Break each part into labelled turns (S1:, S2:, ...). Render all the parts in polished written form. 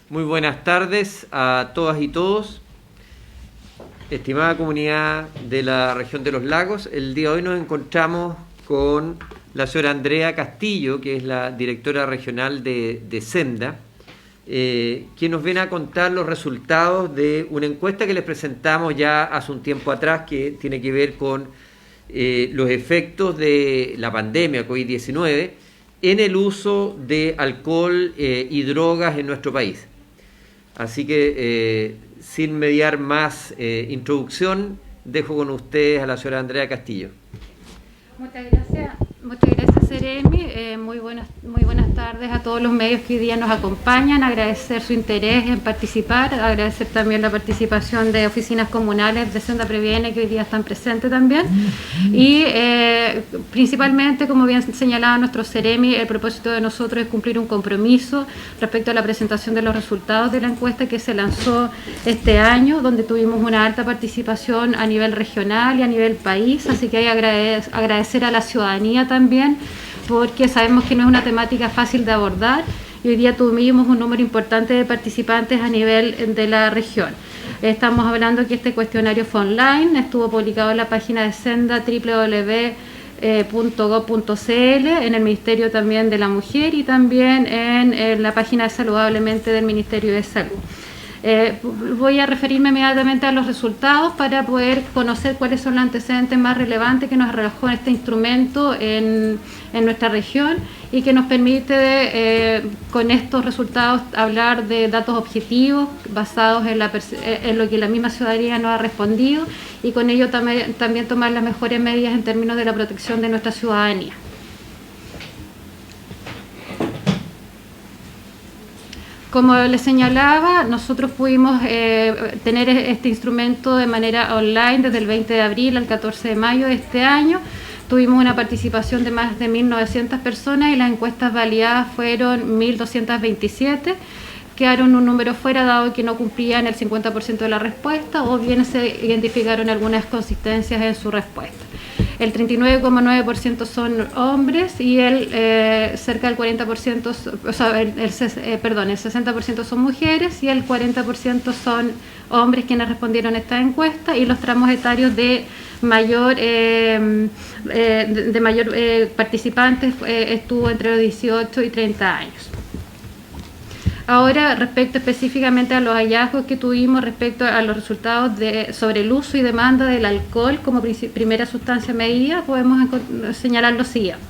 S1: Muy buenas tardes a todas y todos. Estimada comunidad de la región de los lagos, el día de hoy nos encontramos con la señora Andrea Castillo, que es la directora regional de Senda, quien nos viene a contar los resultados de una encuesta que les presentamos ya hace un tiempo atrás, que tiene que ver con los efectos de la pandemia COVID-19 en el uso de alcohol y drogas en nuestro país. Así que, sin mediar más introducción, dejo con ustedes a la señora Andrea Castillo.
S2: Muchas gracias, Seremi. Muy buenas tardes a todos los medios que hoy día nos acompañan. Agradecer su interés en participar, agradecer también la participación de oficinas comunales de Senda Previene que hoy día están presentes también. Y principalmente, como bien señalaba nuestro Seremi, el propósito de nosotros es cumplir un compromiso respecto a la presentación de los resultados de la encuesta que se lanzó este año, donde tuvimos una alta participación a nivel regional y a nivel país. Así que hay agradecer a la ciudadanía también, porque sabemos que no es una temática fácil de abordar y hoy día tuvimos un número importante de participantes a nivel de la región. Estamos hablando que este cuestionario fue online, estuvo publicado en la página de Senda www.gov.cl, en el Ministerio también de la Mujer y también en la página de Saludablemente del Ministerio de Salud. Voy a referirme inmediatamente a los resultados para poder conocer cuáles son los antecedentes más relevantes que nos arrojó este instrumento en nuestra región y que nos permite con estos resultados hablar de datos objetivos basados en lo que la misma ciudadanía nos ha respondido y con ello también tomar las mejores medidas en términos de la protección de nuestra ciudadanía. Como les señalaba, nosotros pudimos tener este instrumento de manera online desde el 20 de abril al 14 de mayo de este año. Tuvimos una participación de más de 1.900 personas y las encuestas validadas fueron 1.227. Quedaron un número fuera dado que no cumplían el 50% de la respuesta o bien se identificaron algunas consistencias en su respuesta. El 39,9% son hombres y cerca del 40%, el 60% son mujeres y el 40% son hombres quienes respondieron a esta encuesta, y los tramos etarios de mayor participantes estuvo entre los 18 y 30 años. Ahora, respecto específicamente a los hallazgos que tuvimos respecto a los resultados sobre el uso y demanda del alcohol como primera sustancia medida, podemos señalar lo siguiente.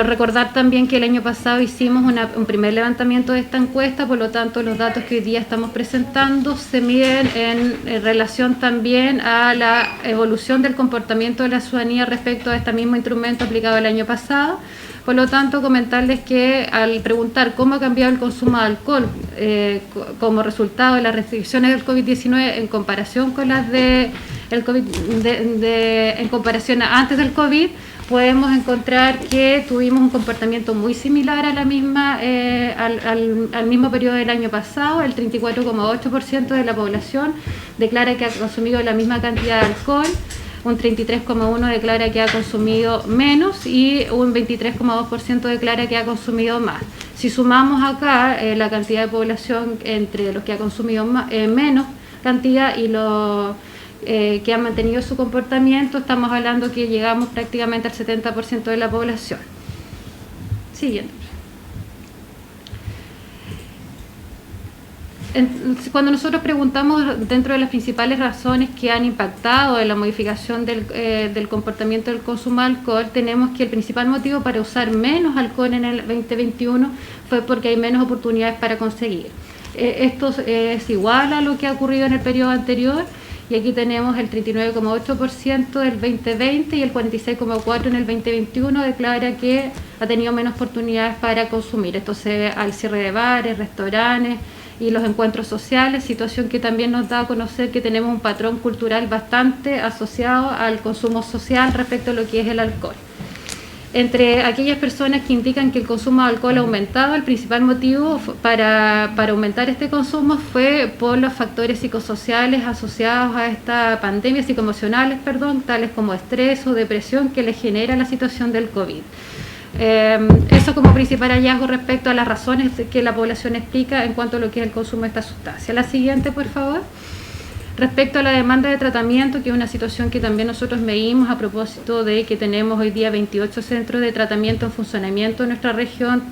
S2: Recordar también que el año pasado hicimos un primer levantamiento de esta encuesta, por lo tanto los datos que hoy día estamos presentando se miden en relación también a la evolución del comportamiento de la ciudadanía respecto a este mismo instrumento aplicado el año pasado. Por lo tanto, comentarles que al preguntar cómo ha cambiado el consumo de alcohol como resultado de las restricciones del COVID-19 en comparación con las en comparación a antes del COVID, podemos encontrar que tuvimos un comportamiento muy similar a la misma al mismo periodo del año pasado. El 34,8% de la población declara que ha consumido la misma cantidad de alcohol, un 33,1% declara que ha consumido menos y un 23,2% declara que ha consumido más. Si sumamos acá la cantidad de población entre los que ha consumido menos cantidad y los que han mantenido su comportamiento, estamos hablando que llegamos prácticamente al 70% de la población. Siguiente. Cuando nosotros preguntamos dentro de las principales razones que han impactado en la modificación del comportamiento del consumo de alcohol, tenemos que el principal motivo para usar menos alcohol en el 2021 fue porque hay menos oportunidades para conseguir. Esto es igual a lo que ha ocurrido en el periodo anterior, y aquí tenemos el 39,8% del 2020 y el 46,4% en el 2021 declara que ha tenido menos oportunidades para consumir. Esto se debe al cierre de bares, restaurantes y los encuentros sociales, situación que también nos da a conocer que tenemos un patrón cultural bastante asociado al consumo social respecto a lo que es el alcohol. Entre aquellas personas que indican que el consumo de alcohol ha aumentado, el principal motivo para aumentar este consumo fue por los factores psicosociales asociados a esta pandemia, psicoemocionales, tales como estrés o depresión que le genera la situación del COVID. Eso como principal hallazgo respecto a las razones que la población explica en cuanto a lo que es el consumo de esta sustancia. La siguiente, por favor. Respecto a la demanda de tratamiento, que es una situación que también nosotros medimos a propósito de que tenemos hoy día 28 centros de tratamiento en funcionamiento en nuestra región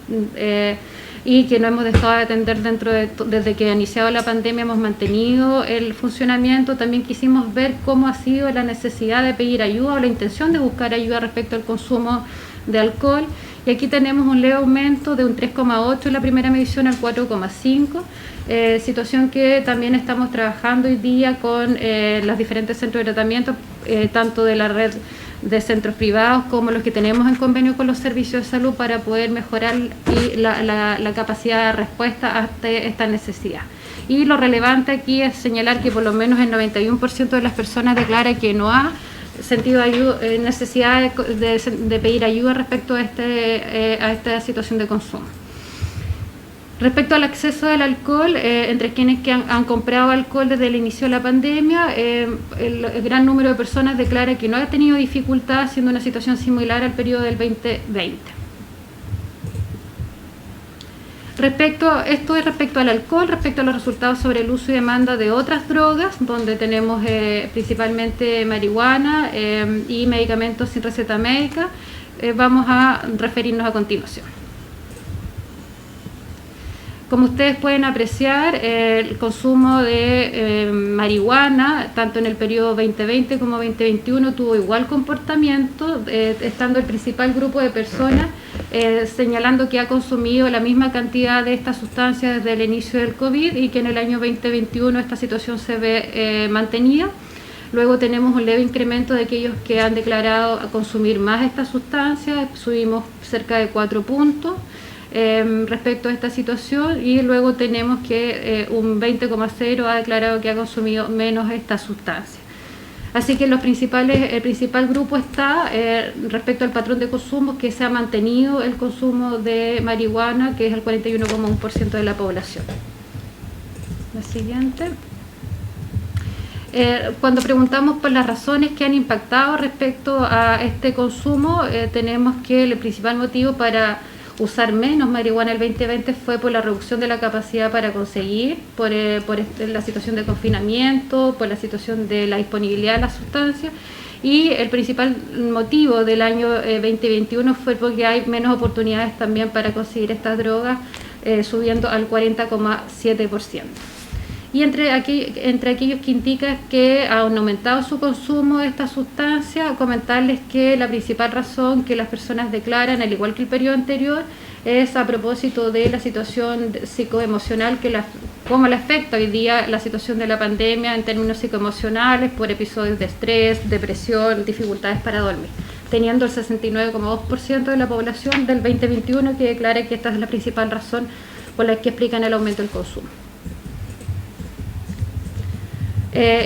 S2: y que no hemos dejado de atender desde que ha iniciado la pandemia, hemos mantenido el funcionamiento. También quisimos ver cómo ha sido la necesidad de pedir ayuda o la intención de buscar ayuda respecto al consumo de alcohol, y aquí tenemos un leve aumento de un 3,8 en la primera medición al 4,5, situación que también estamos trabajando hoy día con los diferentes centros de tratamiento, tanto de la red de centros privados como los que tenemos en convenio con los servicios de salud, para poder mejorar la capacidad de respuesta a esta necesidad. Y lo relevante aquí es señalar que por lo menos el 91% de las personas declara que no ha sentido necesidad de pedir ayuda respecto a esta situación de consumo. Respecto al acceso al alcohol, entre quienes que han comprado alcohol desde el inicio de la pandemia, el gran número de personas declara que no ha tenido dificultad, siendo una situación similar al periodo del 2020. Esto es respecto al alcohol. Respecto a los resultados sobre el uso y demanda de otras drogas, donde tenemos principalmente marihuana y medicamentos sin receta médica, vamos a referirnos a continuación. Como ustedes pueden apreciar, el consumo de marihuana, tanto en el periodo 2020 como 2021, tuvo igual comportamiento, estando el principal grupo de personas señalando que ha consumido la misma cantidad de esta sustancia desde el inicio del COVID, y que en el año 2021 esta situación se ve mantenida. Luego tenemos un leve incremento de aquellos que han declarado consumir más esta sustancia, subimos cerca de 4 puntos. Respecto a esta situación, y luego tenemos que un 20,0 ha declarado que ha consumido menos esta sustancia. Así que el principal grupo está respecto al patrón de consumo, que se ha mantenido el consumo de marihuana, que es el 41,1% de la población. La siguiente. Cuando preguntamos por las razones que han impactado respecto a este consumo, tenemos que el principal motivo para usar menos marihuana el 2020 fue por la reducción de la capacidad para conseguir, por la situación de confinamiento, por la situación de la disponibilidad de la sustancia, y el principal motivo del año 2021 fue porque hay menos oportunidades también para conseguir estas drogas, subiendo al 40,7%. Y entre aquellos que indican que han aumentado su consumo de esta sustancia, comentarles que la principal razón que las personas declaran, al igual que el periodo anterior, es a propósito de la situación psicoemocional, cómo le afecta hoy día la situación de la pandemia en términos psicoemocionales, por episodios de estrés, depresión, dificultades para dormir, teniendo el 69,2% de la población del 2021 que declara que esta es la principal razón por la que explican el aumento del consumo.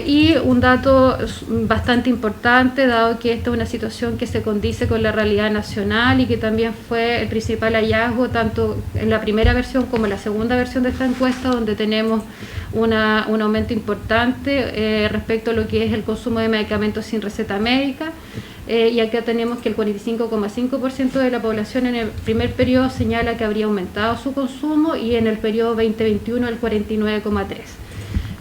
S2: Y un dato bastante importante, dado que esta es una situación que se condice con la realidad nacional y que también fue el principal hallazgo tanto en la primera versión como en la segunda versión de esta encuesta, donde tenemos un aumento importante respecto a lo que es el consumo de medicamentos sin receta médica, y acá tenemos que el 45,5% de la población en el primer periodo señala que habría aumentado su consumo, y en el periodo 2021 el 49,3%.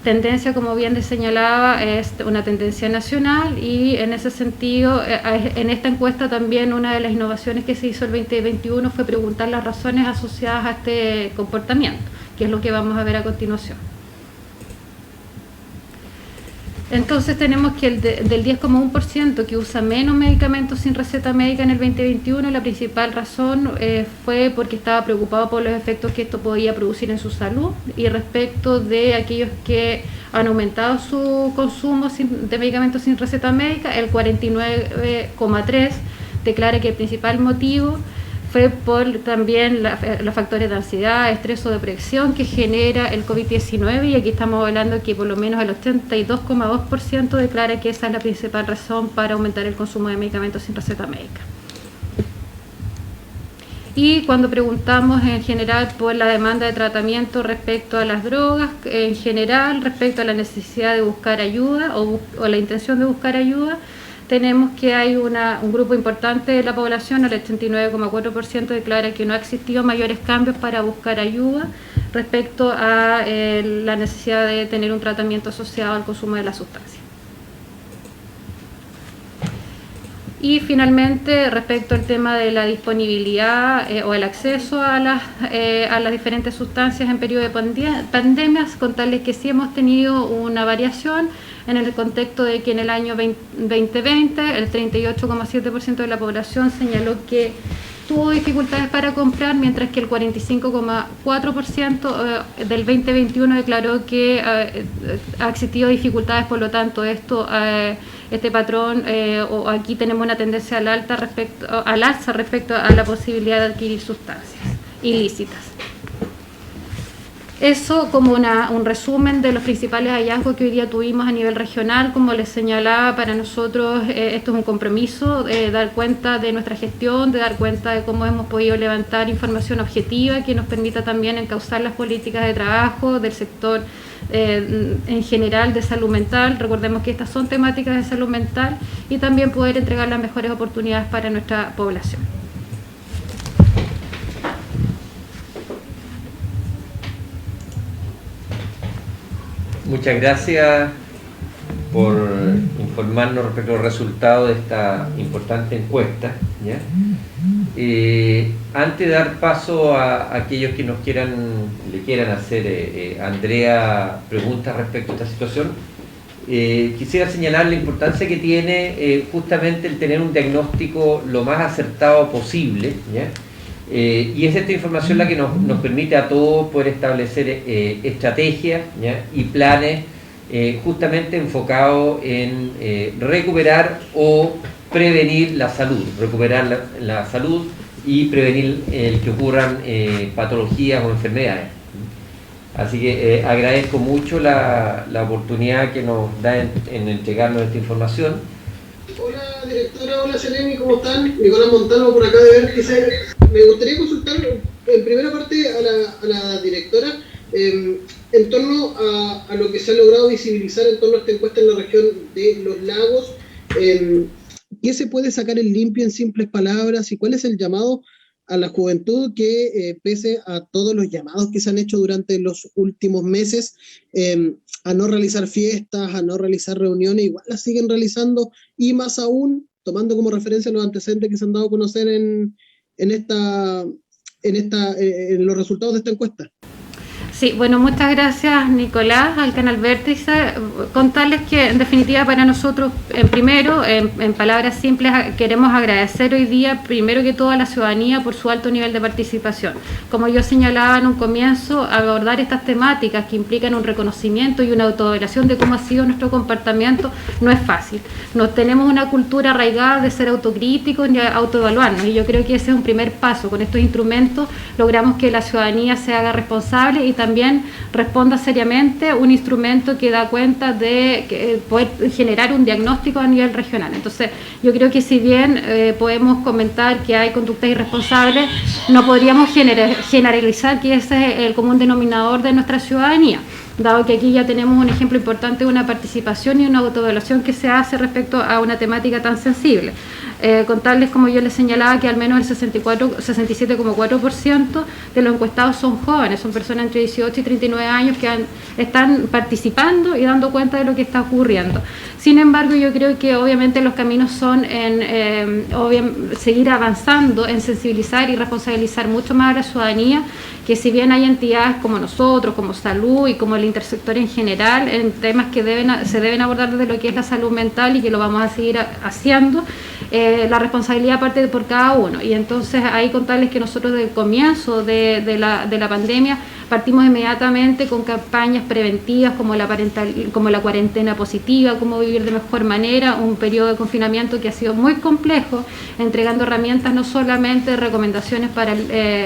S2: Tendencia, como bien señalaba, es una tendencia nacional, y en ese sentido, en esta encuesta también una de las innovaciones que se hizo el 2021 fue preguntar las razones asociadas a este comportamiento, que es lo que vamos a ver a continuación. Entonces tenemos que del 10,1% que usa menos medicamentos sin receta médica en el 2021, la principal razón fue porque estaba preocupado por los efectos que esto podía producir en su salud, y respecto de aquellos que han aumentado su consumo de medicamentos sin receta médica, el 49,3% declara que el principal motivo fue por también los factores de ansiedad, estrés o depresión que genera el COVID-19, y aquí estamos hablando que por lo menos el 82,2% declara que esa es la principal razón para aumentar el consumo de medicamentos sin receta médica. Y cuando preguntamos en general por la demanda de tratamiento respecto a las drogas, en general respecto a la necesidad de buscar ayuda o la intención de buscar ayuda, tenemos que hay un grupo importante de la población, el 89,4%, declara que no ha existido mayores cambios para buscar ayuda respecto a la necesidad de tener un tratamiento asociado al consumo de la sustancia. Y finalmente, respecto al tema de la disponibilidad o el acceso a las diferentes sustancias en periodo de pandemias, contarles que sí hemos tenido una variación en el contexto de que en el año 2020 el 38,7% de la población señaló que tuvo dificultades para comprar, mientras que el 45,4% del 2021 declaró que ha existido dificultades. Por lo tanto, este patrón, o aquí tenemos una tendencia al alza respecto a la posibilidad de adquirir sustancias ilícitas. Eso como un resumen de los principales hallazgos que hoy día tuvimos a nivel regional. Como les señalaba, para nosotros esto es un compromiso, dar cuenta de nuestra gestión, de dar cuenta de cómo hemos podido levantar información objetiva que nos permita también encauzar las políticas de trabajo del sector en general de salud mental. Recordemos que estas son temáticas de salud mental, y también poder entregar las mejores oportunidades para nuestra población.
S1: Muchas gracias por informarnos respecto a los resultados de esta importante encuesta, ¿ya? Antes de dar paso a aquellos que le quieran hacer a Andrea preguntas respecto a esta situación, quisiera señalar la importancia que tiene justamente el tener un diagnóstico lo más acertado posible, ¿ya? Y es esta información la que nos permite a todos poder establecer estrategias, ¿ya? Y planes justamente enfocados en recuperar o prevenir la salud, recuperar la salud y prevenir el que ocurran patologías o enfermedades. Así que agradezco mucho la oportunidad que nos da en entregarnos esta información.
S3: Hola directora, hola Seleni, ¿cómo están? Nicolás Montano por acá de Vértice. Me gustaría consultar en primera parte a la directora en torno a lo que se ha logrado visibilizar en torno a esta encuesta en la región de Los Lagos. ¿Qué se puede sacar en limpio en simples palabras, y cuál es el llamado a la juventud que, pese a todos los llamados que se han hecho durante los últimos meses, a no realizar fiestas, a no realizar reuniones, igual las siguen realizando, y más aún tomando como referencia los antecedentes que se han dado a conocer en los resultados de esta encuesta?
S2: Sí, bueno, muchas gracias Nicolás, al canal Vértice. Contarles que en definitiva para nosotros, en palabras simples, queremos agradecer hoy día primero que todo a la ciudadanía por su alto nivel de participación. Como yo señalaba en un comienzo, abordar estas temáticas que implican un reconocimiento y una autoevaluación de cómo ha sido nuestro comportamiento no es fácil. No tenemos una cultura arraigada de ser autocríticos ni autoevaluarnos, y yo creo que ese es un primer paso. Con estos instrumentos logramos que la ciudadanía se haga responsable y también responda seriamente, un instrumento que da cuenta de poder generar un diagnóstico a nivel regional. Entonces, yo creo que si bien podemos comentar que hay conductas irresponsables, no podríamos generalizar que ese es el común denominador de nuestra ciudadanía, dado que aquí ya tenemos un ejemplo importante de una participación y una autoevaluación que se hace respecto a una temática tan sensible. Contarles, como yo les señalaba, que al menos el 67,4% de los encuestados son jóvenes, son personas entre 18 y 39 años que están participando y dando cuenta de lo que está ocurriendo. Sin embargo, yo creo que obviamente los caminos son seguir avanzando en sensibilizar y responsabilizar mucho más a la ciudadanía, que si bien hay entidades como nosotros, como salud y como el intersector en general, en temas que se deben abordar desde lo que es la salud mental, y que lo vamos a seguir haciendo, la responsabilidad parte por cada uno. Y entonces ahí contarles que nosotros desde el comienzo de la pandemia partimos inmediatamente con campañas preventivas como la cuarentena positiva, cómo vivir de mejor manera, un periodo de confinamiento que ha sido muy complejo, entregando herramientas, no solamente recomendaciones para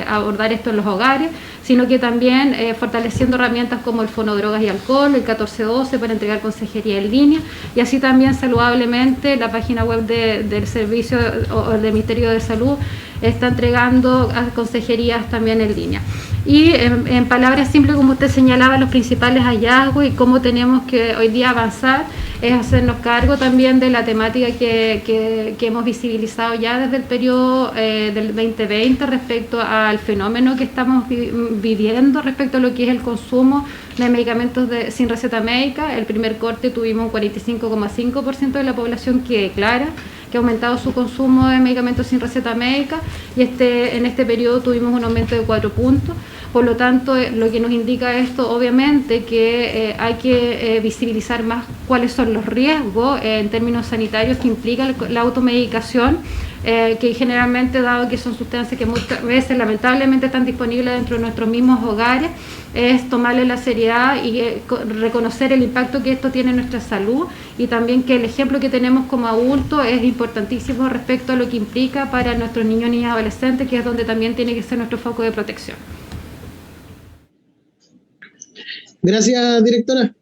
S2: abordar esto en los hogares, sino que también fortaleciendo herramientas como el Fono Drogas y Alcohol, el 1412 para entregar consejería en línea, y así también saludablemente la página web del Servicio o del Ministerio de Salud, está entregando a consejerías también en línea. Y en palabras simples, como usted señalaba, los principales hallazgos y cómo tenemos que hoy día avanzar es hacernos cargo también de la temática que hemos visibilizado ya desde el periodo del 2020 respecto al fenómeno que estamos viviendo respecto a lo que es el consumo de medicamentos sin receta médica. El primer corte tuvimos un 45,5% de la población que declara que ha aumentado su consumo de medicamentos sin receta médica, y en este periodo tuvimos un aumento de 4 puntos. Por lo tanto, lo que nos indica esto, obviamente, que hay que visibilizar más cuáles son los riesgos en términos sanitarios que implica la automedicación, que generalmente, dado que son sustancias que muchas veces lamentablemente están disponibles dentro de nuestros mismos hogares, es tomarle la seriedad y reconocer el impacto que esto tiene en nuestra salud, y también que el ejemplo que tenemos como adultos es importantísimo respecto a lo que implica para nuestros niños, niñas y adolescentes, que es donde también tiene que ser nuestro foco de protección.
S3: Gracias, directora.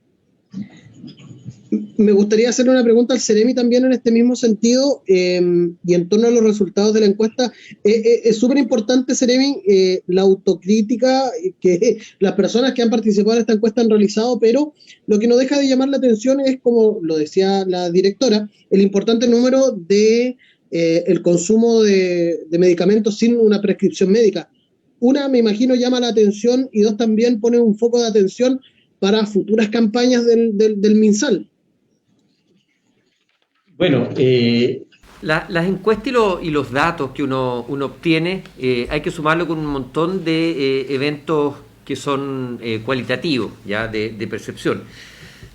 S3: Me gustaría hacer una pregunta al Ceremi también en este mismo sentido, y en torno a los resultados de la encuesta. Es súper importante, Ceremi, la autocrítica que las personas que han participado en esta encuesta han realizado, pero lo que no deja de llamar la atención es, como lo decía la directora, el importante número de el consumo de medicamentos sin una prescripción médica. Una, me imagino, llama la atención, y dos, también pone un foco de atención para futuras campañas del MinSal.
S1: Bueno, las encuestas y los datos que uno obtiene, hay que sumarlo con un montón de eventos que son cualitativos, ya de percepción.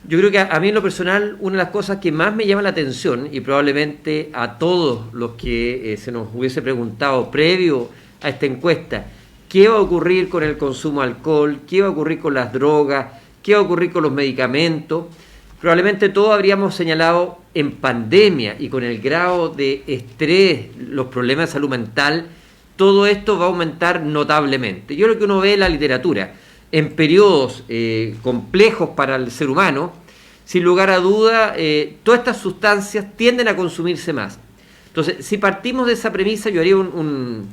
S1: Yo creo que a mí en lo personal, una de las cosas que más me llama la atención, y probablemente a todos los que se nos hubiese preguntado previo a esta encuesta, ¿qué va a ocurrir con el consumo de alcohol? ¿Qué va a ocurrir con las drogas? ¿Qué va a ocurrir con los medicamentos? Probablemente todos habríamos señalado en pandemia y con el grado de estrés, los problemas de salud mental, todo esto va a aumentar notablemente. Yo creo que uno ve en la literatura, en periodos complejos para el ser humano, sin lugar a duda, todas estas sustancias tienden a consumirse más. Entonces, si partimos de esa premisa, yo haría un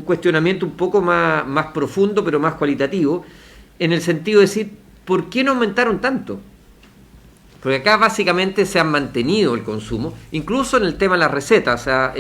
S1: cuestionamiento un poco más profundo, pero más cualitativo, en el sentido de decir, ¿por qué no aumentaron tanto? Porque acá básicamente se han mantenido el consumo, incluso en el tema de las recetas, o sea,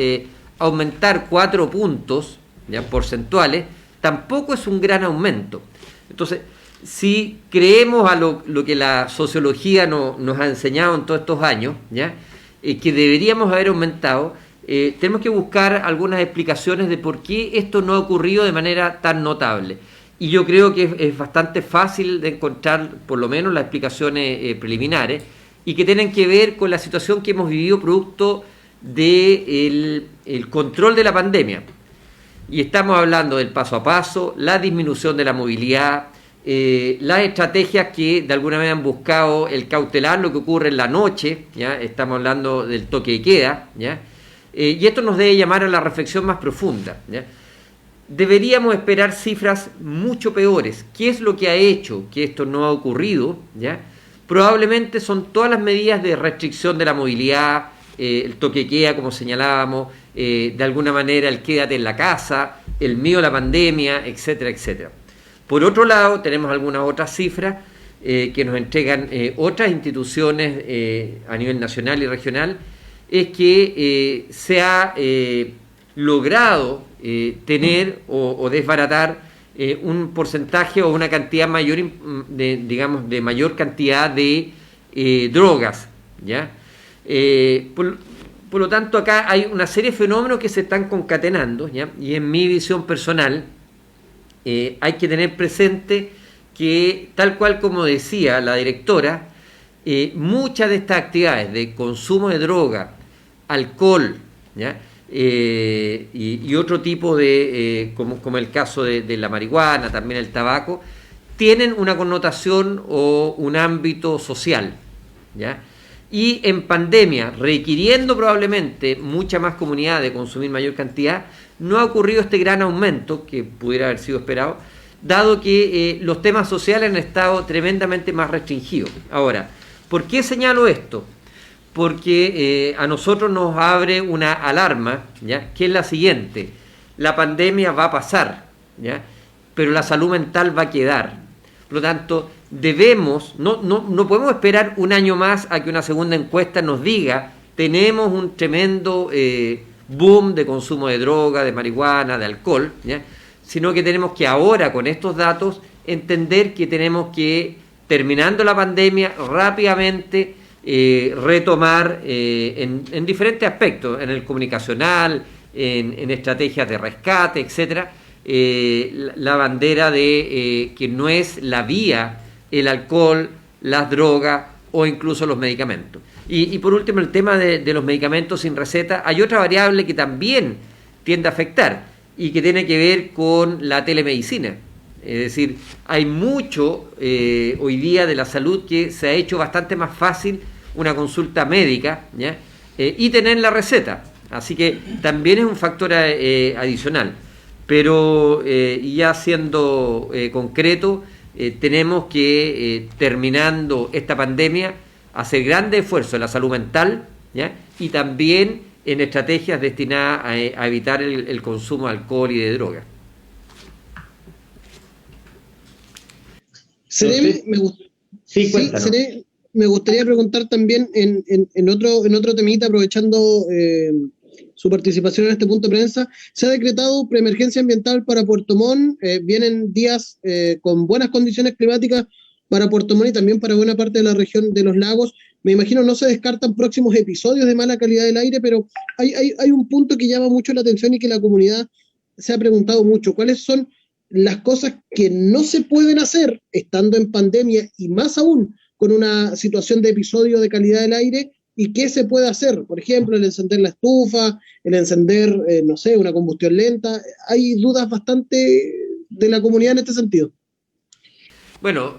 S1: aumentar 4 puntos ya porcentuales tampoco es un gran aumento. Entonces, si creemos a lo que la sociología nos ha enseñado en todos estos años, ¿ya? Que deberíamos haber aumentado, tenemos que buscar algunas explicaciones de por qué esto no ha ocurrido de manera tan notable. Y yo creo que es bastante fácil de encontrar, por lo menos, las explicaciones preliminares, y que tienen que ver con la situación que hemos vivido producto del control de la pandemia. Y estamos hablando del paso a paso, la disminución de la movilidad, las estrategias que de alguna manera han buscado el cautelar lo que ocurre en la noche, ¿ya? Estamos hablando del toque de queda, ¿ya? Y esto nos debe llamar a la reflexión más profunda, ¿ya? Deberíamos esperar cifras mucho peores. ¿Qué es lo que ha hecho que esto no ha ocurrido? ¿Ya? Probablemente son todas las medidas de restricción de la movilidad, el toque de queda, como señalábamos, de alguna manera el quédate en la casa, el miedo a la pandemia, etcétera, etcétera. Por otro lado, tenemos algunas otras cifras que nos entregan otras instituciones a nivel nacional y regional, es que se ha logrado tener o desbaratar un porcentaje o una cantidad mayor de mayor cantidad de drogas, ¿ya? Por lo tanto, acá hay una serie de fenómenos que se están concatenando, ¿ya? Y en mi visión personal hay que tener presente que, tal cual como decía la directora, muchas de estas actividades de consumo de droga, alcohol, ¿ya? Y otro tipo de, como el caso de la marihuana, también el tabaco, tienen una connotación o un ámbito social, ¿ya? Y en pandemia, requiriendo probablemente mucha más comunidad de consumir mayor cantidad, no ha ocurrido este gran aumento que pudiera haber sido esperado, dado que los temas sociales han estado tremendamente más restringidos. Ahora, ¿por qué señalo esto? Porque a nosotros nos abre una alarma, ¿ya? Que es la siguiente. la pandemia va a pasar, ¿ya? Pero la salud mental va a quedar. Por lo tanto, no podemos esperar un año más a que una segunda encuesta nos diga tenemos un tremendo boom de consumo de droga, de marihuana, de alcohol, ¿ya? Sino que tenemos que ahora, con estos datos, entender que tenemos que, terminando la pandemia, rápidamente retomar en diferentes aspectos, en el comunicacional, en estrategias de rescate, etcétera, la bandera de que no es la vía el alcohol, las drogas o incluso los medicamentos. Y por último, el tema de los medicamentos sin receta. Hay otra variable que también tiende a afectar y que tiene que ver con la telemedicina. Es decir, hay mucho hoy día de la salud que se ha hecho bastante más fácil una consulta médica, ¿ya? Y tener la receta. Así que también es un factor adicional. Pero ya siendo concreto, tenemos que, terminando esta pandemia, hacer grandes esfuerzos en la salud mental, ¿ya? Y también en estrategias destinadas a evitar el consumo de alcohol y de drogas.
S3: Me gustaría preguntar también en otro temita, aprovechando su participación en este punto de prensa. Se ha decretado preemergencia ambiental para Puerto Montt. Vienen días con buenas condiciones climáticas para Puerto Montt y también para buena parte de la región de los lagos. Me imagino no se descartan próximos episodios de mala calidad del aire, pero hay un punto que llama mucho la atención y que la comunidad se ha preguntado mucho. ¿Cuáles son las cosas que no se pueden hacer estando en pandemia y más aún con una situación de episodio de calidad del aire? ¿Y qué se puede hacer? Por ejemplo, el encender la estufa, el encender, no sé, una combustión lenta. Hay dudas bastante de la comunidad en este sentido.
S1: Bueno,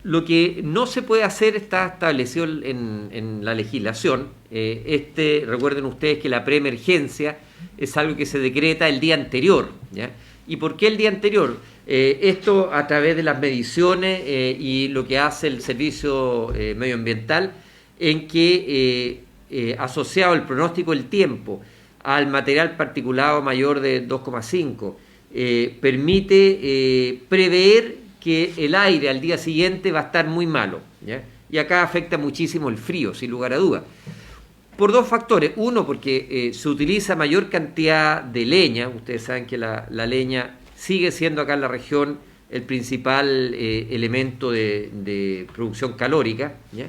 S1: lo que no se puede hacer está establecido en la legislación. Recuerden ustedes que la preemergencia es algo que se decreta el día anterior, ¿ya? ¿Y por qué el día anterior? Esto a través de las mediciones y lo que hace el servicio medioambiental, en que asociado el pronóstico del tiempo al material particulado mayor de 2,5, permite prever que el aire al día siguiente va a estar muy malo, ¿ya? Y acá afecta muchísimo el frío, sin lugar a dudas. Por dos factores. Uno, porque se utiliza mayor cantidad de leña. Ustedes saben que la leña sigue siendo acá en la región el principal elemento de producción calórica, ¿ya?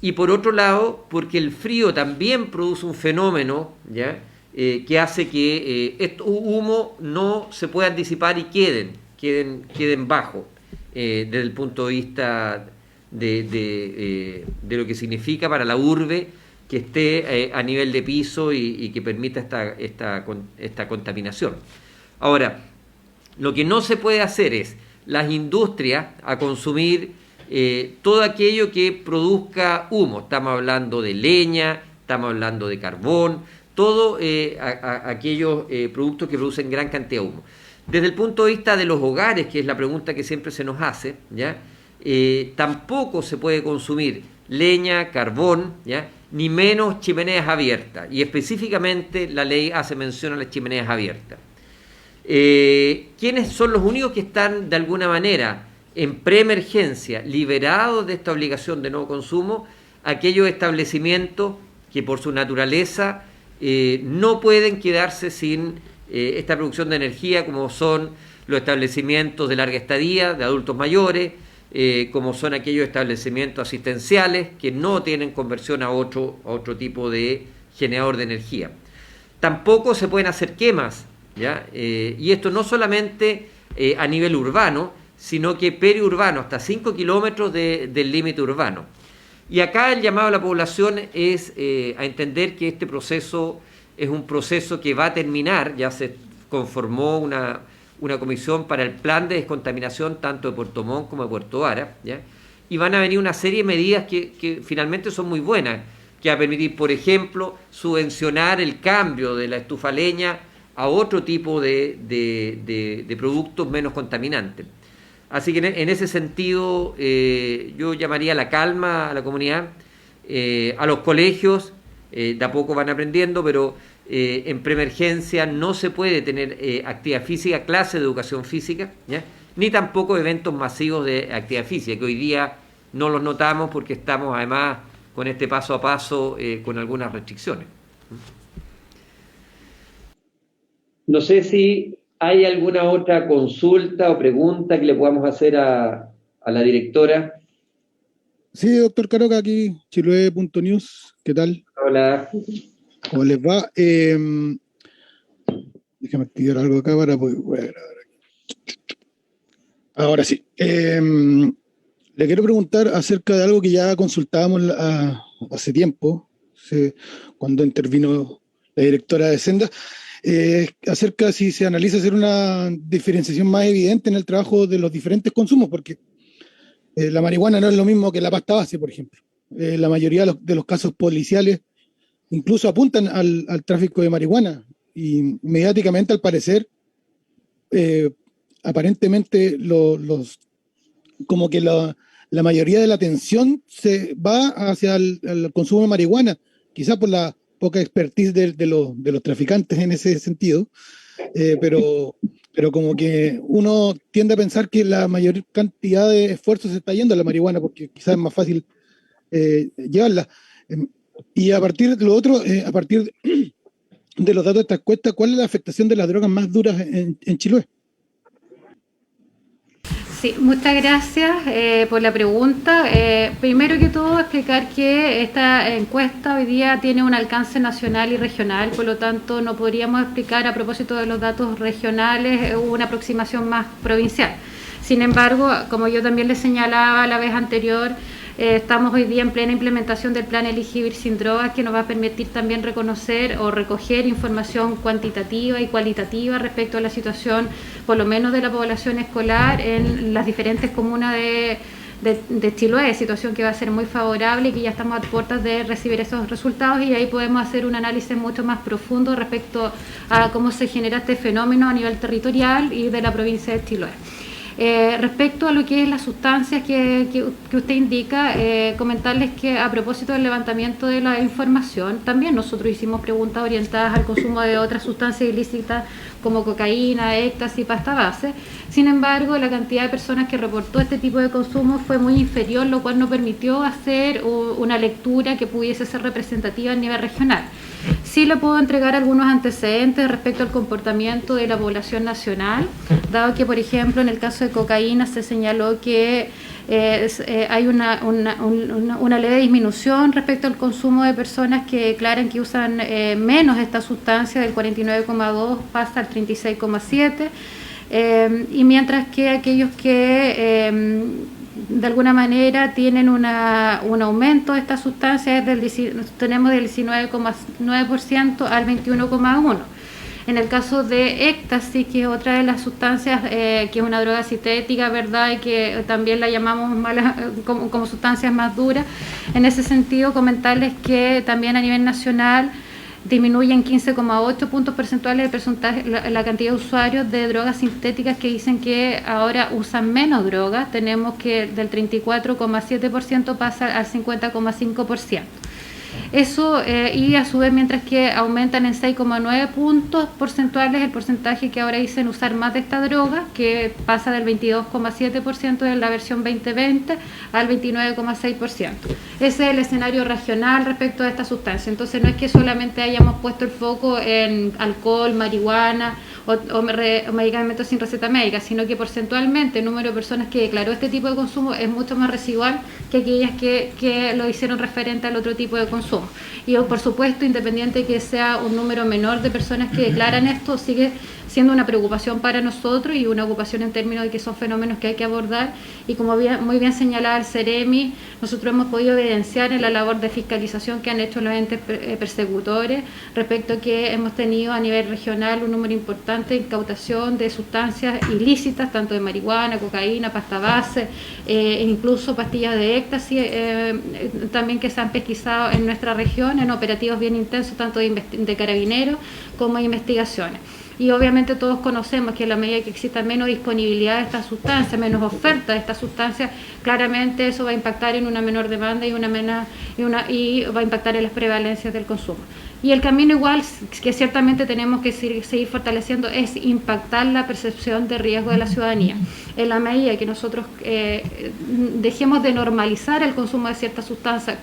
S1: Y por otro lado, porque el frío también produce un fenómeno, ¿ya? Que hace que estos humos no se puedan disipar y queden bajo, desde el punto de vista de lo que significa para la urbe que esté a nivel de piso y que permita esta contaminación. Ahora, lo que no se puede hacer es las industrias a consumir todo aquello que produzca humo. Estamos hablando de leña, estamos hablando de carbón, todo aquellos productos que producen gran cantidad de humo. Desde el punto de vista de los hogares, que es la pregunta que siempre se nos hace, ¿ya? Tampoco se puede consumir leña, carbón, ¿ya? Ni menos chimeneas abiertas. Y específicamente la ley hace mención a las chimeneas abiertas. ¿Quiénes son los únicos que están de alguna manera en preemergencia liberados de esta obligación de no consumo? Aquellos establecimientos que por su naturaleza no pueden quedarse sin esta producción de energía, como son los establecimientos de larga estadía, de adultos mayores, como son aquellos establecimientos asistenciales que no tienen conversión a otro tipo de generador de energía. Tampoco se pueden hacer quemas, ¿ya? Y esto no solamente a nivel urbano, sino que periurbano, hasta 5 kilómetros del límite urbano. Y acá el llamado a la población es a entender que este proceso es un proceso que va a terminar. Ya se conformó una comisión para el plan de descontaminación tanto de Puerto Montt como de Puerto Vara, ¿ya? Y van a venir una serie de medidas que finalmente son muy buenas, que va a permitir, por ejemplo, subvencionar el cambio de la estufa leña a otro tipo de productos menos contaminantes. Así que en ese sentido yo llamaría a la calma a la comunidad, a los colegios, de a poco van aprendiendo, pero en preemergencia no se puede tener actividad física, clase de educación física, ¿ya? Ni tampoco eventos masivos de actividad física, que hoy día no los notamos porque estamos además con este paso a paso con algunas restricciones. No sé si hay alguna otra consulta o pregunta que le podamos hacer a la directora.
S4: Sí, doctor Caroca, aquí, chiloe.news, ¿qué tal?
S1: Hola.
S4: ¿Cómo les va? Déjame activar algo acá para poder grabar aquí. Ahora sí. Le quiero preguntar acerca de algo que ya consultábamos hace tiempo, cuando intervino la directora de Senda, acerca si se analiza hacer una diferenciación más evidente en el trabajo de los diferentes consumos, porque la marihuana no es lo mismo que la pasta base, por ejemplo. La mayoría de los casos policiales incluso apuntan al tráfico de marihuana y mediáticamente, al parecer, aparentemente como que la mayoría de la atención se va hacia el consumo de marihuana, quizás por la poca expertise de los traficantes en ese sentido, pero como que uno tiende a pensar que la mayor cantidad de esfuerzo se está yendo a la marihuana porque quizás es más fácil llevarla. Y a partir de lo otro, a partir de los datos de esta encuesta, ¿cuál es la afectación de las drogas más duras en Chiloé?
S2: Sí, muchas gracias por la pregunta. Primero que todo, explicar que esta encuesta hoy día tiene un alcance nacional y regional, por lo tanto no podríamos explicar a propósito de los datos regionales una aproximación más provincial. Sin embargo, como yo también les señalaba la vez anterior, estamos hoy día en plena implementación del plan Elige Vivir Sin Drogas, que nos va a permitir también reconocer o recoger información cuantitativa y cualitativa respecto a la situación, por lo menos de la población escolar en las diferentes comunas de Chiloé, situación que va a ser muy favorable y que ya estamos a puertas de recibir esos resultados, y ahí podemos hacer un análisis mucho más profundo respecto a cómo se genera este fenómeno a nivel territorial y de la provincia de Chiloé. Respecto a lo que es las sustancias que usted indica, comentarles que a propósito del levantamiento de la información, también nosotros hicimos preguntas orientadas al consumo de otras sustancias ilícitas como cocaína, éxtasis, pasta base. Sin embargo, la cantidad de personas que reportó este tipo de consumo fue muy inferior, lo cual no permitió hacer una lectura que pudiese ser representativa a nivel regional. Sí le puedo entregar algunos antecedentes respecto al comportamiento de la población nacional, dado que, por ejemplo, en el caso de cocaína se señaló que hay una leve disminución respecto al consumo de personas que declaran que usan menos esta sustancia, del 49,2 pasa al 36,7, y mientras que aquellos que de alguna manera tienen un aumento de esta sustancia tenemos del 19,9% al 21,1%. En el caso de éxtasis, que es otra de las sustancias, que es una droga sintética, ¿verdad? Y que también la llamamos como sustancias más duras, en ese sentido comentarles que también a nivel nacional disminuye en 15,8 puntos porcentuales la cantidad de usuarios de drogas sintéticas que dicen que ahora usan menos drogas. Tenemos que del 34,7% pasa al 50,5%. Eso, y a su vez, mientras que aumentan en 6,9 puntos porcentuales el porcentaje que ahora dicen usar más de esta droga, que pasa del 22,7% de la versión 2020 al 29,6%. Ese es el escenario regional respecto a esta sustancia. Entonces no es que solamente hayamos puesto el foco en alcohol, marihuana o medicamentos sin receta médica, sino que porcentualmente el número de personas que declaró este tipo de consumo es mucho más residual que aquellas que lo hicieron referente al otro tipo de consumo. Y por supuesto, independiente de que sea un número menor de personas que declaran esto, sigue siendo una preocupación para nosotros y una ocupación en términos de que son fenómenos que hay que abordar. Y como muy bien señalaba el CEREMI, nosotros hemos podido evidenciar en la labor de fiscalización que han hecho los entes persecutores respecto a que hemos tenido a nivel regional un número importante de incautación de sustancias ilícitas, tanto de marihuana, cocaína, pasta base, incluso pastillas de éxtasis, también que se han pesquisado en nuestra región en operativos bien intensos, tanto de carabineros como de investigaciones. Y obviamente todos conocemos que a la medida que exista menos disponibilidad de estas sustancias, menos oferta de estas sustancias, claramente eso va a impactar en una menor demanda y va a impactar en las prevalencias del consumo. Y el camino igual, que ciertamente tenemos que seguir fortaleciendo, es impactar la percepción de riesgo de la ciudadanía. En la medida que nosotros dejemos de normalizar el consumo de ciertas sustancias,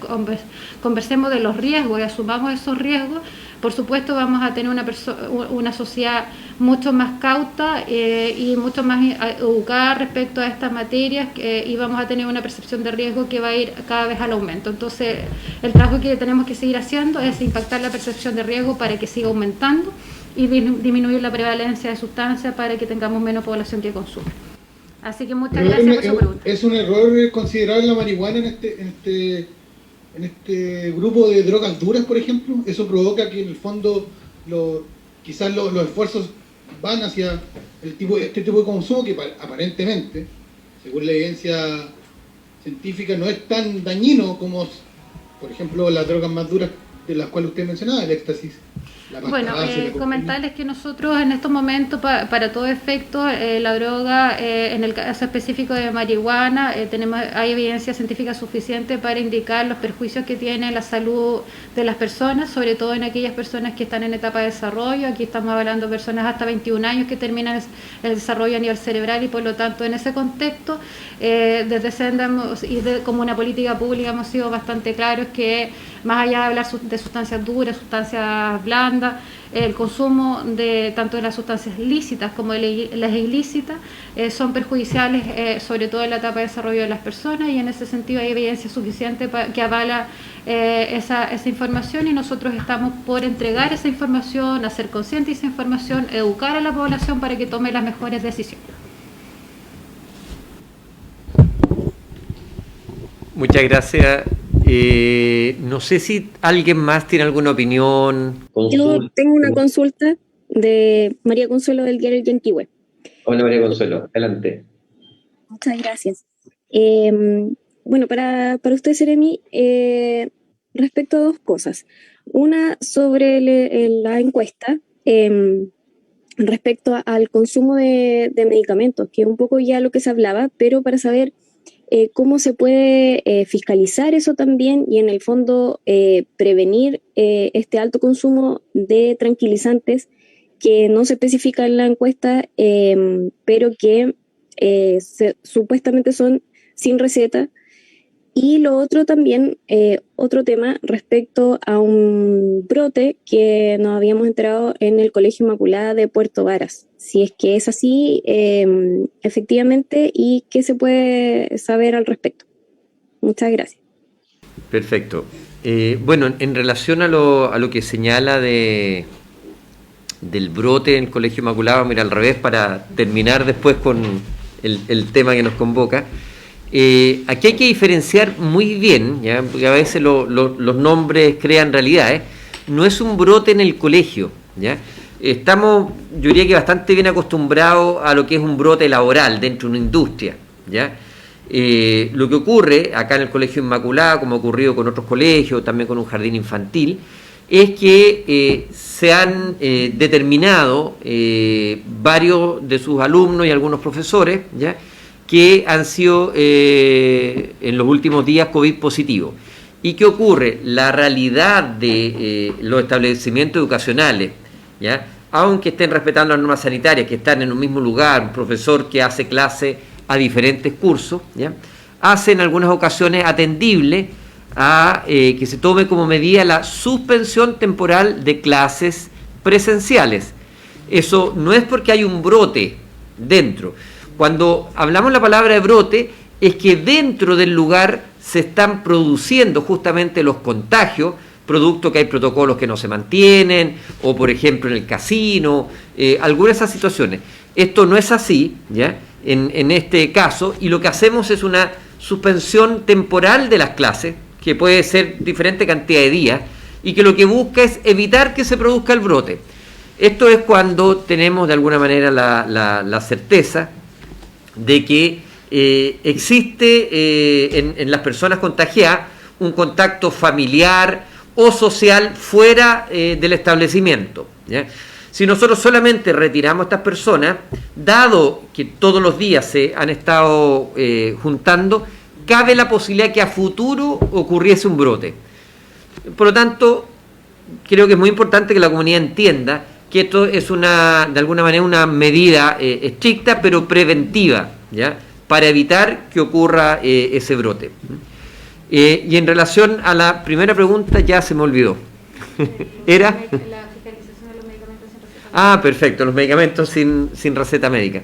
S2: conversemos de los riesgos y asumamos esos riesgos, por supuesto vamos a tener una sociedad mucho más cauta y mucho más educada respecto a estas materias y vamos a tener una percepción de riesgo que va a ir cada vez al aumento. Entonces, el trabajo que tenemos que seguir haciendo es impactar la percepción de riesgo para que siga aumentando y disminuir la prevalencia de sustancias para que tengamos menos población que consume. Así que muchas gracias por su pregunta.
S4: ¿Es un error considerar la marihuana en este grupo de drogas duras, por ejemplo? ¿Eso provoca que en el fondo quizás los esfuerzos van hacia este tipo de consumo que aparentemente, según la evidencia científica, no es tan dañino como, por ejemplo, las drogas más duras de las cuales usted mencionaba, el éxtasis?
S2: Bueno, comentarles que nosotros en estos momentos, para todo efecto, la droga, en el caso específico de marihuana, hay evidencia científica suficiente para indicar los perjuicios que tiene la salud de las personas, sobre todo en aquellas personas que están en etapa de desarrollo. Aquí estamos hablando de personas hasta 21 años que terminan el desarrollo a nivel cerebral y por lo tanto en ese contexto, desde Senda como una política pública hemos sido bastante claros que más allá de hablar de sustancias duras, sustancias blandas, el consumo de tanto de las sustancias lícitas como de las ilícitas son perjudiciales, sobre todo en la etapa de desarrollo de las personas, y en ese sentido hay evidencia suficiente que avala esa información, y nosotros estamos por entregar esa información, hacer consciente esa información, educar a la población para que tome las mejores decisiones.
S1: Muchas gracias. No sé si alguien más tiene alguna opinión.
S5: Yo tengo una consulta de María Consuelo del diario Yanquihue.
S1: Hola María Consuelo, adelante.
S5: Muchas gracias. Bueno, para usted, Seremi, respecto a dos cosas. Una sobre la encuesta respecto al consumo de medicamentos, que es un poco ya lo que se hablaba, pero para saber cómo se puede fiscalizar eso también y en el fondo prevenir este alto consumo de tranquilizantes que no se especifica en la encuesta, pero que supuestamente son sin receta. Y lo otro también, otro tema respecto a un brote que nos habíamos enterado en el Colegio Inmaculada de Puerto Varas. Si es que es así, efectivamente, y qué se puede saber al respecto. Muchas gracias.
S1: Perfecto. Bueno, en relación a lo que señala del brote en el Colegio Inmaculada, vamos a ir al revés para terminar después con el tema que nos convoca. Aquí hay que diferenciar muy bien, ¿ya? Porque a veces los nombres crean realidades. No es un brote en el colegio, ¿ya? Estamos, yo diría que bastante bien acostumbrados a lo que es un brote laboral dentro de una industria, ¿ya? Lo que ocurre acá en el Colegio Inmaculada, como ha ocurrido con otros colegios, también con un jardín infantil, es que se han determinado varios de sus alumnos y algunos profesores, ¿ya?, que han sido en los últimos días COVID positivos. ¿Y qué ocurre? La realidad de los establecimientos educacionales, ¿ya?, aunque estén respetando las normas sanitarias, que están en un mismo lugar, un profesor que hace clase a diferentes cursos, ¿ya?, hace en algunas ocasiones atendible a que se tome como medida la suspensión temporal de clases presenciales. Eso no es porque hay un brote dentro. Cuando hablamos la palabra de brote, es que dentro del lugar se están produciendo justamente los contagios, producto que hay protocolos que no se mantienen, o por ejemplo en el casino, algunas de esas situaciones. Esto no es así, ¿ya?, en este caso, y lo que hacemos es una suspensión temporal de las clases, que puede ser diferente cantidad de días, y que lo que busca es evitar que se produzca el brote. Esto es cuando tenemos de alguna manera la certeza de que existe en las personas contagiadas un contacto familiar o social fuera del establecimiento, ¿ya? Si nosotros solamente retiramos a estas personas, dado que todos los días se han estado juntando, cabe la posibilidad que a futuro ocurriese un brote. Por lo tanto, creo que es muy importante que la comunidad entienda que esto es de alguna manera una medida estricta pero preventiva, ¿ya? Para evitar que ocurra ese brote. Y en relación a la primera pregunta ya se me olvidó. ¿Era?
S2: La fiscalización de los medicamentos sin receta.
S1: Perfecto, los medicamentos sin receta médica.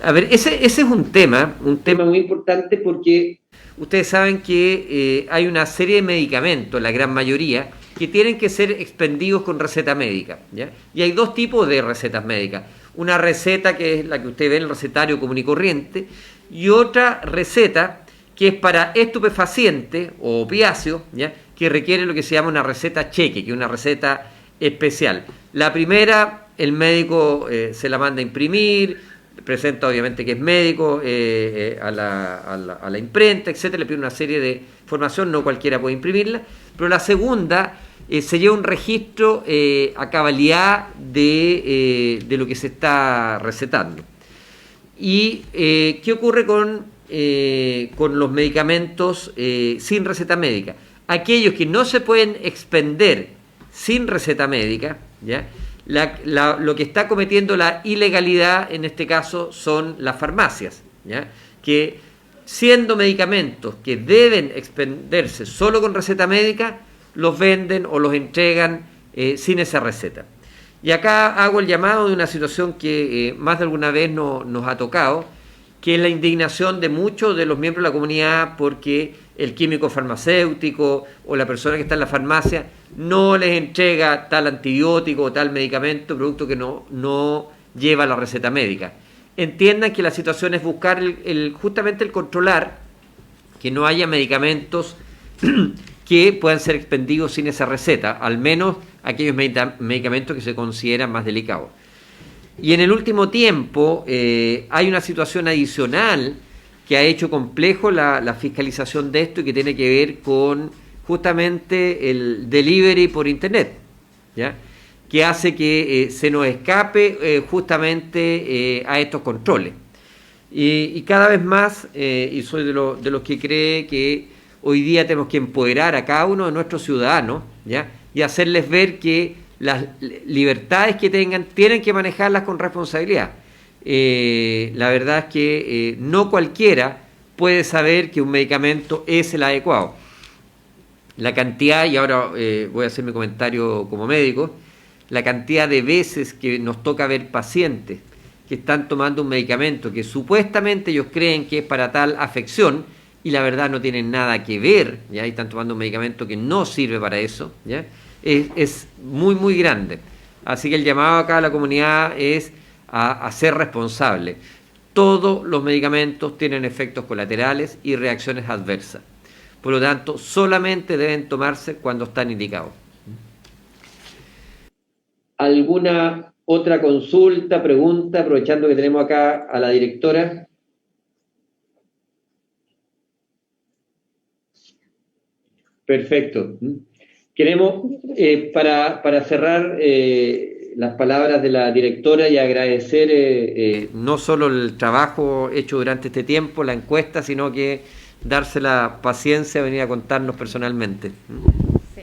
S1: A ver, ese es un tema muy importante porque ustedes saben que hay una serie de medicamentos, la gran mayoría, que tienen que ser expendidos con receta médica, ¿ya? Y hay dos tipos de recetas médicas. Una receta que es la que usted ve en el recetario común y corriente, y otra receta que es para estupefacientes o opiáceos, ¿ya? Que requiere lo que se llama una receta cheque, que es una receta especial. La primera, el médico se la manda a imprimir, presenta obviamente que es médico a la imprenta, etcétera, le pide una serie de información, no cualquiera puede imprimirla, pero la segunda se lleva un registro a cabalidad de lo que se está recetando. ¿Y qué ocurre con los medicamentos sin receta médica? Aquellos que no se pueden expender sin receta médica, ¿ya? Lo que está cometiendo la ilegalidad en este caso son las farmacias, ¿ya? Que siendo medicamentos que deben expenderse solo con receta médica, los venden o los entregan sin esa receta. Y acá hago el llamado de una situación que más de alguna vez nos ha tocado, que es la indignación de muchos de los miembros de la comunidad porque el químico farmacéutico o la persona que está en la farmacia no les entrega tal antibiótico o tal medicamento, producto que no lleva la receta médica. Entiendan que la situación es buscar justamente el controlar que no haya medicamentos que puedan ser expendidos sin esa receta, al menos aquellos medicamentos que se consideran más delicados. Y en el último tiempo hay una situación adicional que ha hecho complejo la fiscalización de esto y que tiene que ver con justamente el delivery por internet, ¿ya? Que hace que se nos escape justamente a estos controles. Y cada vez más, y soy de los que cree que hoy día tenemos que empoderar a cada uno de nuestros ciudadanos, ¿ya? Y hacerles ver que las libertades que tengan tienen que manejarlas con responsabilidad. La verdad es que no cualquiera puede saber que un medicamento es el adecuado. La cantidad, y ahora voy a hacer mi comentario como médico, la cantidad de veces que nos toca ver pacientes que están tomando un medicamento que supuestamente ellos creen que es para tal afección y la verdad no tienen nada que ver, ¿ya? Y están tomando un medicamento que no sirve para eso, ¿ya? Es muy, muy grande. Así que el llamado acá a la comunidad es a ser responsable. Todos los medicamentos tienen efectos colaterales y reacciones adversas. Por lo tanto, solamente deben tomarse cuando están indicados. ¿Alguna otra consulta, pregunta, aprovechando que tenemos acá a la directora? Perfecto. Queremos, para cerrar las palabras de la directora y agradecer no solo el trabajo hecho durante este tiempo, la encuesta, sino que darse la paciencia de venir a contarnos personalmente.
S2: Sí.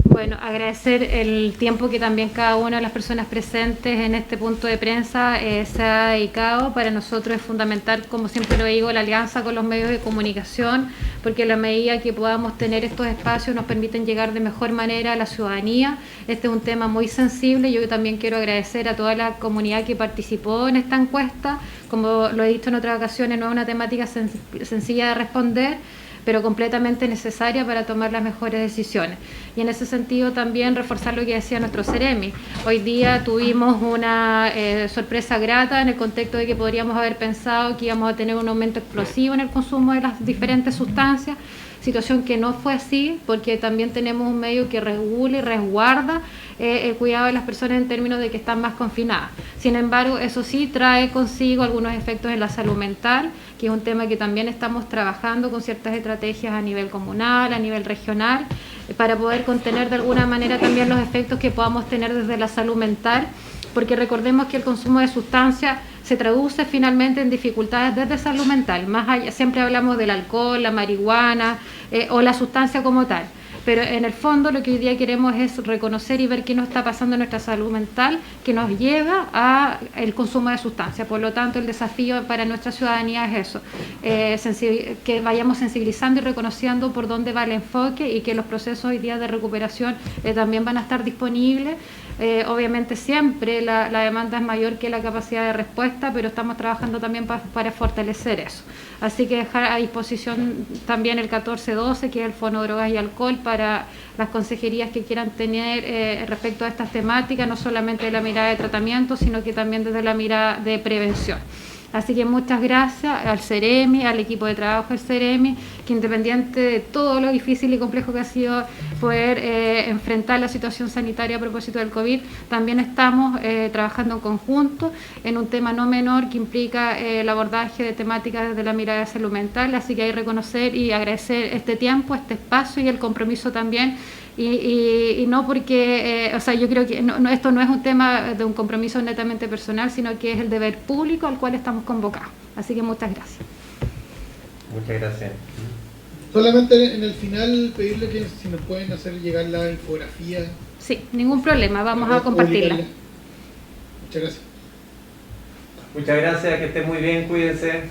S2: Bueno, agradecer el tiempo que también cada una de las personas presentes en este punto de prensa se ha dedicado. Para nosotros es fundamental, como siempre lo digo, la alianza con los medios de comunicación, porque a la medida que podamos tener estos espacios nos permiten llegar de mejor manera a la ciudadanía. Este es un tema muy sensible. Yo también quiero agradecer a toda la comunidad que participó en esta encuesta. Como lo he dicho en otras ocasiones, no es una temática sencilla de responder, pero completamente necesaria para tomar las mejores decisiones. Y en ese sentido también reforzar lo que decía nuestro Ceremi. Hoy día tuvimos una sorpresa grata en el contexto de que podríamos haber pensado que íbamos a tener un aumento explosivo en el consumo de las diferentes sustancias, situación que no fue así, porque también tenemos un medio que regula y resguarda el cuidado de las personas en términos de que están más confinadas. Sin embargo, eso sí trae consigo algunos efectos en la salud mental, que es un tema que también estamos trabajando con ciertas estrategias a nivel comunal, a nivel regional, para poder contener de alguna manera también los efectos que podamos tener desde la salud mental, porque recordemos que el consumo de sustancias se traduce finalmente en dificultades desde salud mental. Más allá, siempre hablamos del alcohol, la marihuana o la sustancia como tal, pero en el fondo lo que hoy día queremos es reconocer y ver qué nos está pasando en nuestra salud mental, que nos lleva a el consumo de sustancias. Por lo tanto, el desafío para nuestra ciudadanía es eso, que vayamos sensibilizando y reconociendo por dónde va el enfoque y que los procesos hoy día de recuperación también van a estar disponibles. Obviamente siempre la demanda es mayor que la capacidad de respuesta, pero estamos trabajando también para fortalecer eso. Así que dejar a disposición también el 1412, que es el Fono Drogas y Alcohol, para las consejerías que quieran tener respecto a estas temáticas, no solamente de la mirada de tratamiento, sino que también desde la mirada de prevención. Así que muchas gracias al CEREMI, al equipo de trabajo del CEREMI, que independiente de todo lo difícil y complejo que ha sido poder enfrentar la situación sanitaria a propósito del COVID, también estamos trabajando en conjunto en un tema no menor que implica el abordaje de temáticas desde la mirada de salud mental. Así que hay que reconocer y agradecer este tiempo, este espacio y el compromiso también. Y no porque, o sea, yo creo que esto no es un tema de un compromiso netamente personal, sino que es el deber público al cual estamos convocados. Así que muchas gracias.
S1: Muchas gracias.
S6: Solamente en el final pedirle que si nos pueden hacer llegar la infografía.
S2: Sí, ningún problema, vamos a compartirla.
S6: Muchas gracias.
S1: Muchas gracias, que estén muy bien, cuídense.